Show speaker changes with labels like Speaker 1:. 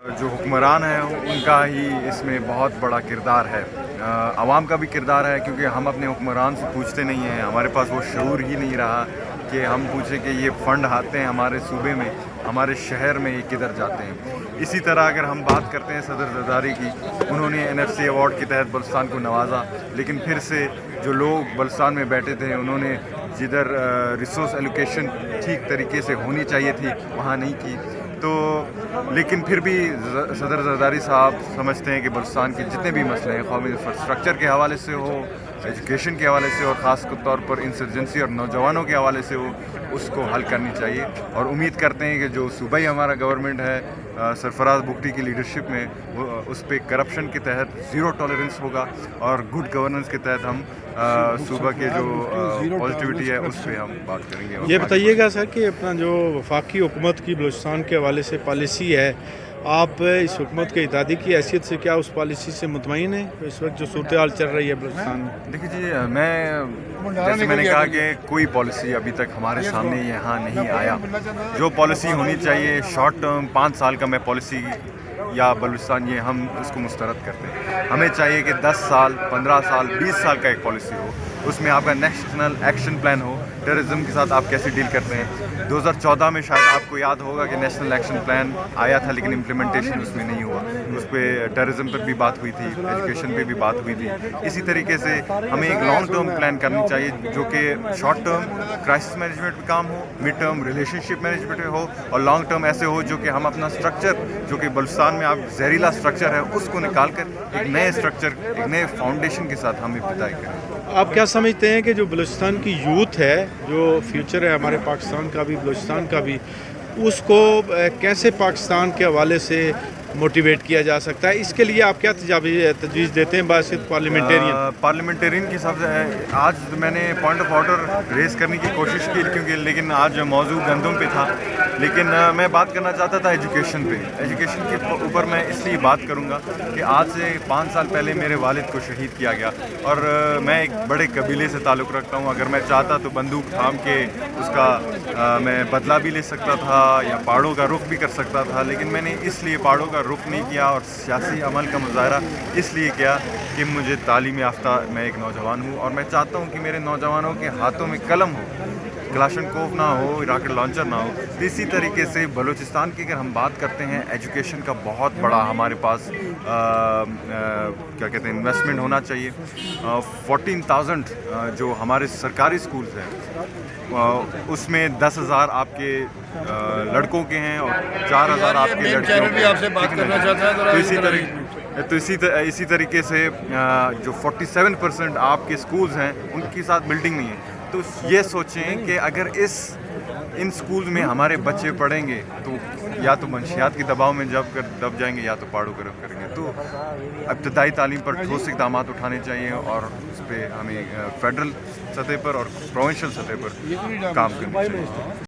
Speaker 1: جو حکمران ہیں ان کا ہی اس میں بہت بڑا کردار ہے، عوام کا بھی کردار ہے، کیونکہ ہم اپنے حکمران سے پوچھتے نہیں ہیں، ہمارے پاس وہ شعور ہی نہیں رہا کہ ہم پوچھیں کہ یہ فنڈ آتے ہیں ہمارے صوبے میں، ہمارے شہر میں، یہ کدھر جاتے ہیں۔ اسی طرح اگر ہم بات کرتے ہیں صدر زرداری کی، انہوں نے NFC ایوارڈ کے تحت بلوچستان کو نوازا، لیکن پھر سے جو لوگ بلوچستان میں بیٹھے تھے انہوں نے جدھر ریسورس ایلوکیشن ٹھیک طریقے سے ہونی چاہیے تھی وہاں نہیں کی، تو لیکن پھر بھی صدر زرداری صاحب سمجھتے ہیں کہ بلوچستان کے جتنے بھی مسئلے ہیں، قومی انفراسٹرکچر کے حوالے سے ہو، ایجوکیشن کے حوالے سے، اور خاص طور پر انسرجنسی اور نوجوانوں کے حوالے سے ہو، اس کو حل کرنی چاہیے۔ اور امید کرتے ہیں کہ جو صوبائی ہمارا گورنمنٹ ہے سرفراز بگٹی کی لیڈرشپ میں، وہ اس پہ کرپشن کے تحت زیرو ٹالرنس ہوگا، اور گڈ گورننس کے تحت ہم صوبہ کے جو پازیٹیوٹی ہے اس پہ ہم بات کریں گے۔
Speaker 2: یہ بتائیے گا سر کہ اپنا جو وفاقی حکومت کی بلوچستان کے حوالے سے پالیسی ہے، آپ اس حکومت کے اتحادی کی حیثیت سے کیا اس پالیسی سے مطمئن ہیں اس وقت جو صورتحال چل رہی ہے بلوچستان میں؟
Speaker 1: دیکھیے جی، جیسے میں نے کہا کہ کوئی پالیسی ابھی تک ہمارے سامنے یہاں نہیں آیا۔ جو پالیسی ہونی چاہیے شارٹ ٹرم 5 سال کا میں پالیسی یا بلوچستان، یہ ہم اس کو مسترد کرتے ہیں۔ ہمیں چاہیے کہ 10 سال، 15 سال، 20 سال کا ایک پالیسی ہو، اس میں آپ کا نیشنل ایکشن پلان ہو، ٹیررزم کے ساتھ آپ کیسے ڈیل کرتے ہیں۔ 2014 میں شاید آپ کو یاد ہوگا کہ نیشنل ایکشن پلان آیا تھا، لیکن امپلیمنٹیشن اس میں نہیں ہوا، اس پہ ٹیررزم پر بھی بات ہوئی تھی، ایجوکیشن پہ بھی بات ہوئی تھی۔ اسی طریقے سے ہمیں ایک لانگ ٹرم پلان کرنی چاہیے جو کہ شارٹ ٹرم کرائسس مینجمنٹ پہ کام ہو، مڈ ٹرم ریلیشن شپ مینجمنٹ پہ ہو، اور لانگ ٹرم ایسے ہو جو کہ ہم اپنا اسٹرکچر جو کہ بلوچستان میں آپ زہریلا اسٹرکچر ہے اس کو نکال کر ایک نئے اسٹرکچر، ایک نئے فاؤنڈیشن کے ساتھ ہم ابتدائی کریں۔
Speaker 2: آپ کیا سمجھتے ہیں کہ جو بلوچستان کی یوتھ ہے، جو فیوچر ہے ہمارے پاکستان کا بھی بلوچستان کا بھی، اس کو کیسے پاکستان کے حوالے سے موٹیویٹ کیا جا سکتا ہے؟ اس کے لیے آپ کیا تجویز دیتے ہیں بحثیت
Speaker 1: پارلیمنٹرین کے حساب سے آج میں نے پوائنٹ آف آرڈر ریز کرنے کی کوشش کی، کیونکہ لیکن آج موضوع گندم پہ تھا، لیکن میں بات کرنا چاہتا تھا ایجوکیشن پہ۔ ایجوکیشن کے اوپر میں اس لیے بات کروں گا کہ آج سے 5 سال پہلے میرے والد کو شہید کیا گیا، اور میں ایک بڑے قبیلے سے تعلق رکھتا ہوں۔ اگر میں چاہتا تو بندوق تھام کے اس کا میں بدلہ بھی لے سکتا تھا یا پہاڑوں کا رخ بھی کر سکتا تھا، لیکن میں نے اس لیے پہاڑوں کا رخ نہیں کیا اور سیاسی عمل کا مظاہرہ اس لیے کیا کہ مجھے تعلیم یافتہ میں ایک نوجوان ہوں، اور میں چاہتا ہوں کہ میرے نوجوانوں کے ہاتھوں میں قلم ہو، کلاشن کوف نہ ہو، راکٹ لانچر نہ ہو۔ تو اسی طریقے سے بلوچستان کی اگر ہم بات کرتے ہیں، ایجوکیشن کا بہت بڑا ہمارے پاس کیا کہتے ہیں انویسٹمنٹ ہونا چاہیے۔ 14,000 جو ہمارے سرکاری سکولز ہیں اس میں 10,000 آپ کے لڑکوں کے ہیں اور 4,000 آپ کے لڑکیوں کے ہیں۔ تو اسی طریقے سے جو 47% آپ کے سکولز ہیں ان کے ساتھ بلڈنگ نہیں ہے۔ تو یہ سوچیں کہ اگر ان سکولز میں ہمارے بچے پڑھیں گے تو یا تو منشیات کے دباؤ میں دب جائیں گے یا تو پہاڑوں کی رخ کریں گے۔ تو ابتدائی تعلیم پر ٹھوس اقدامات اٹھانے چاہیے، اور اس پہ ہمیں فیڈرل سطح پر اور پروونشل سطح پر کام کرنا چاہیے۔